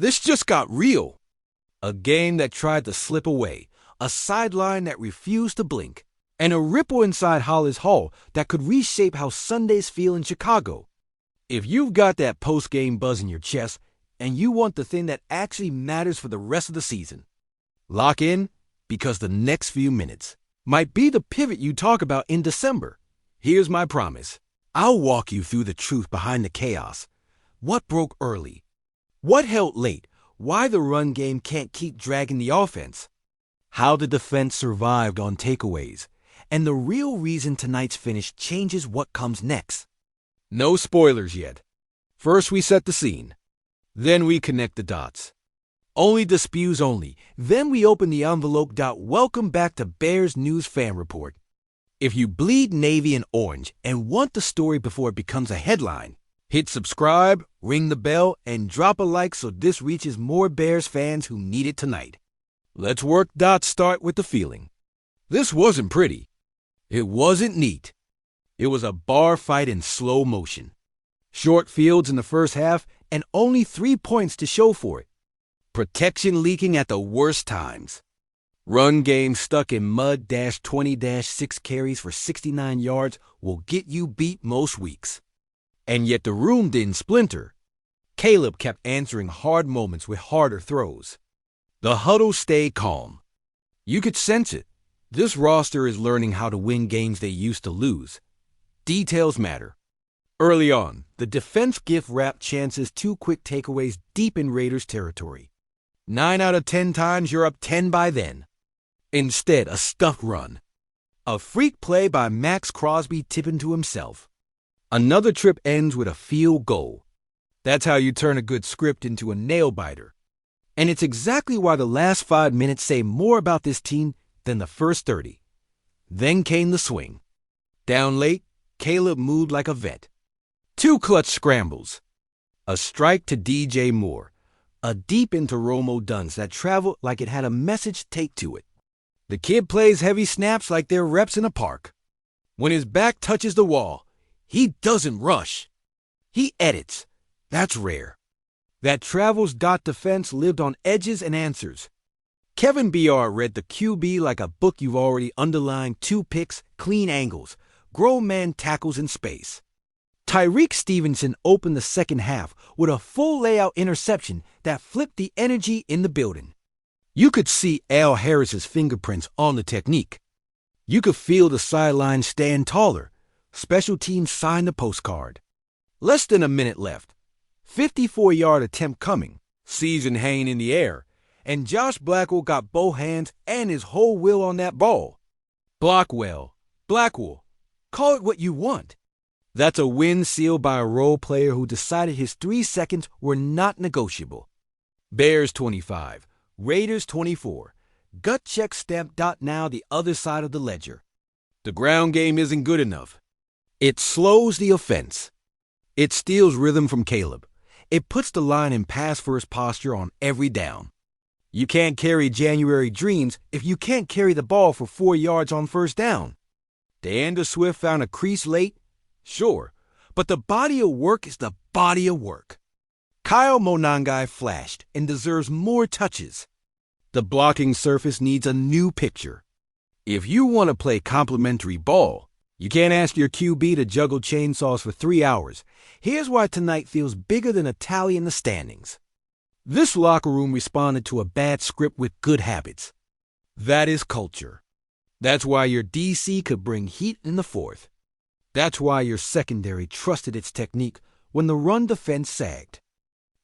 This just got real. A game that tried to slip away, a sideline that refused to blink, and a ripple inside Hollis Hall that could reshape how Sundays feel in Chicago. If you've got that post-game buzz in your chest and you want the thing that actually matters for the rest of the season, lock in, because the next few minutes might be the pivot you talk about in December. Here's my promise. I'll walk you through the truth behind the chaos. What broke early? What held late? Why the run game can't keep dragging the offense? How the defense survived on takeaways? And the real reason tonight's finish changes what comes next. No spoilers yet. First we set the scene. Then we connect the dots. Only disputes only. Then we open the envelope. Welcome back to Bears News Fan Report. If you bleed navy and orange and want the story before it becomes a headline, hit subscribe, ring the bell, and drop a like so this reaches more Bears fans who need it tonight. Let's work. Start with the feeling. This wasn't pretty. It wasn't neat. It was a bar fight in slow motion. Short fields in the first half and only 3 points to show for it. Protection leaking at the worst times. Run game stuck in mud. 20-6 carries for 69 yards will get you beat most weeks. And yet the room didn't splinter. Caleb kept answering hard moments with harder throws. The huddle stayed calm. You could sense it. This roster is learning how to win games they used to lose. Details matter. Early on, the defense gift-wrapped chances 2 quick takeaways deep in Raiders territory. 9 out of 10 times you're up 10 by then. Instead, a stuffed run. A freak play by Max Crosby tipping to himself. Another trip ends with a field goal. That's how you turn a good script into a nail-biter. And it's exactly why the last 5 minutes say more about this team than the first 30. Then came the swing. Down late, Caleb moved like a vet. 2 clutch scrambles. A strike to DJ Moore. A deep into Romo dunce that traveled like it had a message taped to it. The kid plays heavy snaps like they're reps in a park. When his back touches the wall, he doesn't rush. He edits. That's rare. That travels. Defense lived on edges and answers. Kevin BR read the QB like a book you've already underlined. 2 picks, clean angles, grown man tackles in space. Tyreek Stevenson opened the second half with a full layout interception that flipped the energy in the building. You could see Al Harris's fingerprints on the technique. You could feel the sideline stand taller. Special teams signed the postcard. Less than a minute left. 54-yard attempt coming. Season hanging in the air. And Josh Blackwell got both hands and his whole will on that ball. Blackwell. Call it what you want. That's a win sealed by a role player who decided his 3 seconds were not negotiable. Bears 25. Raiders 24. Gut check stamped. Now the other side of the ledger. The ground game isn't good enough. It slows the offense. It steals rhythm from Caleb. It puts the line in pass-first posture on every down. You can't carry January dreams if you can't carry the ball for 4 yards on first down. DeAndre Swift found a crease late? Sure, but the body of work is the body of work. Kyle Monangai flashed and deserves more touches. The blocking surface needs a new picture. If you want to play complimentary ball, you can't ask your QB to juggle chainsaws for 3 hours. Here's why tonight feels bigger than a tally in the standings. This locker room responded to a bad script with good habits. That is culture. That's why your DC could bring heat in the fourth. That's why your secondary trusted its technique when the run defense sagged.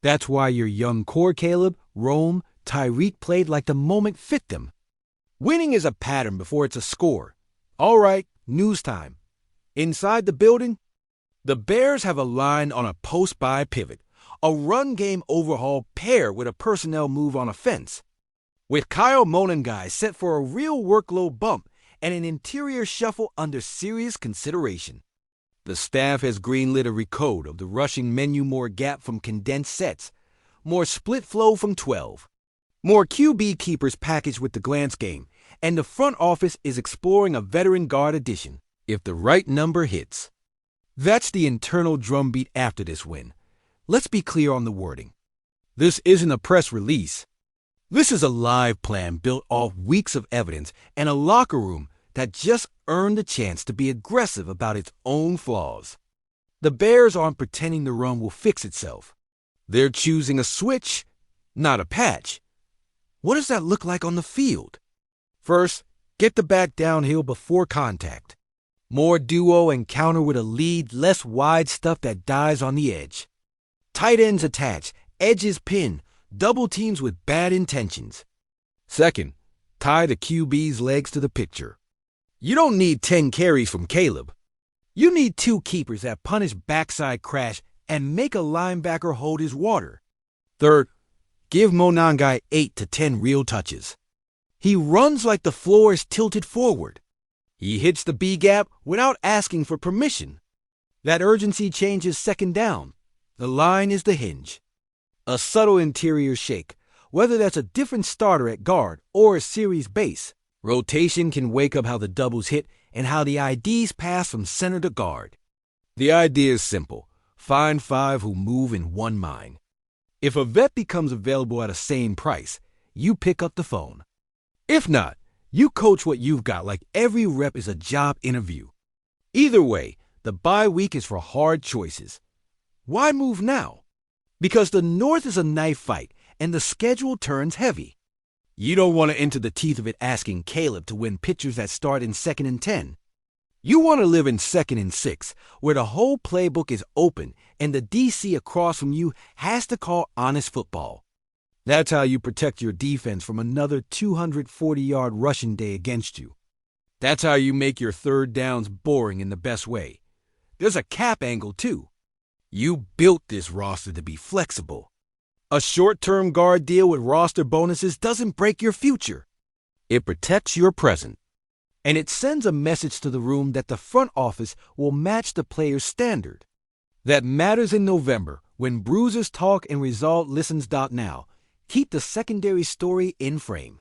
That's why your young core Caleb, Rome, Tyreek played like the moment fit them. Winning is a pattern before it's a score. All right, news time. Inside the building, the Bears have aligned on a post-buy pivot, a run game overhaul paired with a personnel move on offense. With Kyle Monangai set for a real workload bump and an interior shuffle under serious consideration. The staff has greenlit a recode of the rushing menu, more gap from condensed sets, more split flow from 12, more QB keepers packaged with the glance game, and the front office is exploring a veteran guard addition, if the right number hits. That's the internal drumbeat after this win. Let's be clear on the wording. This isn't a press release. This is a live plan built off weeks of evidence and a locker room that just earned the chance to be aggressive about its own flaws. The Bears aren't pretending the run will fix itself. They're choosing a switch, not a patch. What does that look like on the field? First, get the back downhill before contact. More duo and counter with a lead, less wide stuff that dies on the edge. Tight ends attach, edges pin, double teams with bad intentions. Second, tie the QB's legs to the picture. You don't need 10 carries from Caleb. You need 2 keepers that punish backside crash and make a linebacker hold his water. Third, give Monangai 8 to 10 real touches. He runs like the floor is tilted forward. He hits the B gap without asking for permission. That urgency changes second down. The line is the hinge. A subtle interior shake, whether that's a different starter at guard or a series base. Rotation can wake up how the doubles hit and how the IDs pass from center to guard. The idea is simple. Find 5 who move in one mind. If a vet becomes available at a sane price, you pick up the phone. If not, you coach what you've got like every rep is a job interview. Either way, the bye week is for hard choices. Why move now? Because the North is a knife fight and the schedule turns heavy. You don't want to enter the teeth of it asking Caleb to win pitchers that start in 2nd and 10. You want to live in 2nd and 6, where the whole playbook is open and the DC across from you has to call honest football. That's how you protect your defense from another 240-yard rushing day against you. That's how you make your third downs boring in the best way. There's a cap angle, too. You built this roster to be flexible. A short-term guard deal with roster bonuses doesn't break your future. It protects your present. And it sends a message to the room that the front office will match the player's standard. That matters in November when bruisers talk and result listens. Now, keep the secondary story in frame.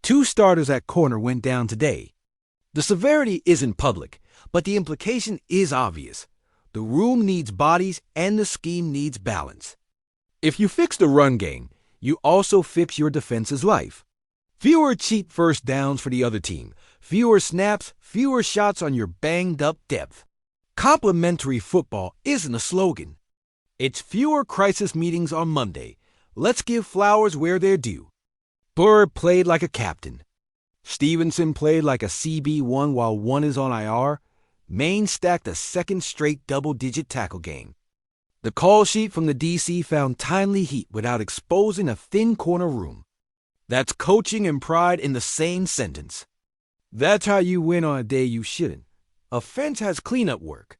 2 starters at corner went down today. The severity isn't public, but the implication is obvious. The room needs bodies and the scheme needs balance. If you fix the run game, you also fix your defense's life. Fewer cheap first downs for the other team, fewer snaps, fewer shots on your banged-up depth. Complementary football isn't a slogan. It's fewer crisis meetings on Monday. Let's give flowers where they're due. Burr played like a captain. Stevenson played like a CB1 while one is on IR. Maine stacked a second straight double-digit tackle game. The call sheet from the DC found timely heat without exposing a thin corner room. That's coaching and pride in the same sentence. That's how you win on a day you shouldn't. Offense has cleanup work.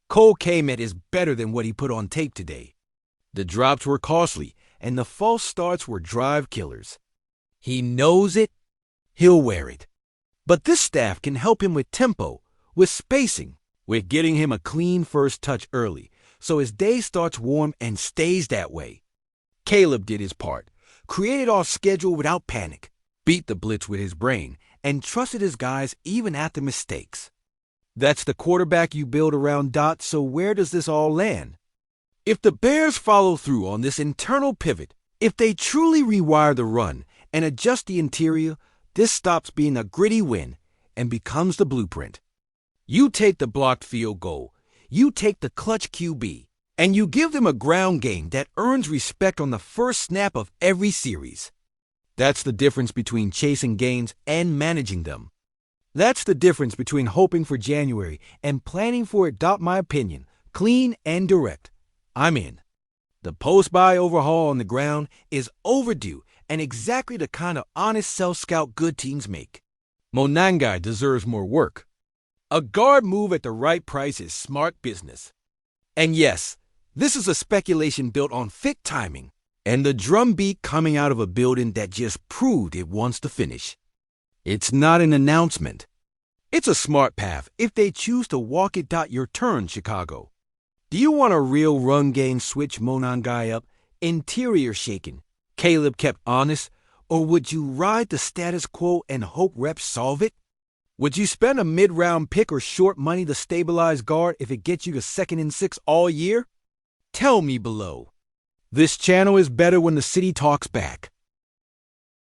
Cole Kmet is better than what he put on tape today. The drops were costly, and the false starts were drive killers. He knows it. He'll wear it. But this staff can help him with tempo, with spacing, with getting him a clean first touch early, so his day starts warm and stays that way. Caleb did his part, created off schedule without panic, beat the blitz with his brain, and trusted his guys even after mistakes. That's the quarterback you build around. So where does this all land? If the Bears follow through on this internal pivot, if they truly rewire the run and adjust the interior, this stops being a gritty win and becomes the blueprint. You take the blocked field goal, you take the clutch QB, and you give them a ground game that earns respect on the first snap of every series. That's the difference between chasing gains and managing them. That's the difference between hoping for January and planning for it. My opinion, clean and direct. I'm in. The post-buy overhaul on the ground is overdue and exactly the kind of honest self-scout good teams make. Monangai deserves more work. A guard move at the right price is smart business. And yes, this is a speculation built on fit timing and the drumbeat coming out of a building that just proved it wants to finish. It's not an announcement. It's a smart path if they choose to walk it. Your turn, Chicago. Do you want a real run game switch Monangai up, interior shaken, Caleb kept honest, or would you ride the status quo and hope reps solve it? Would you spend a mid-round pick or short money to stabilize guard if it gets you to 2nd and 6 all year? Tell me below. This channel is better when the city talks back.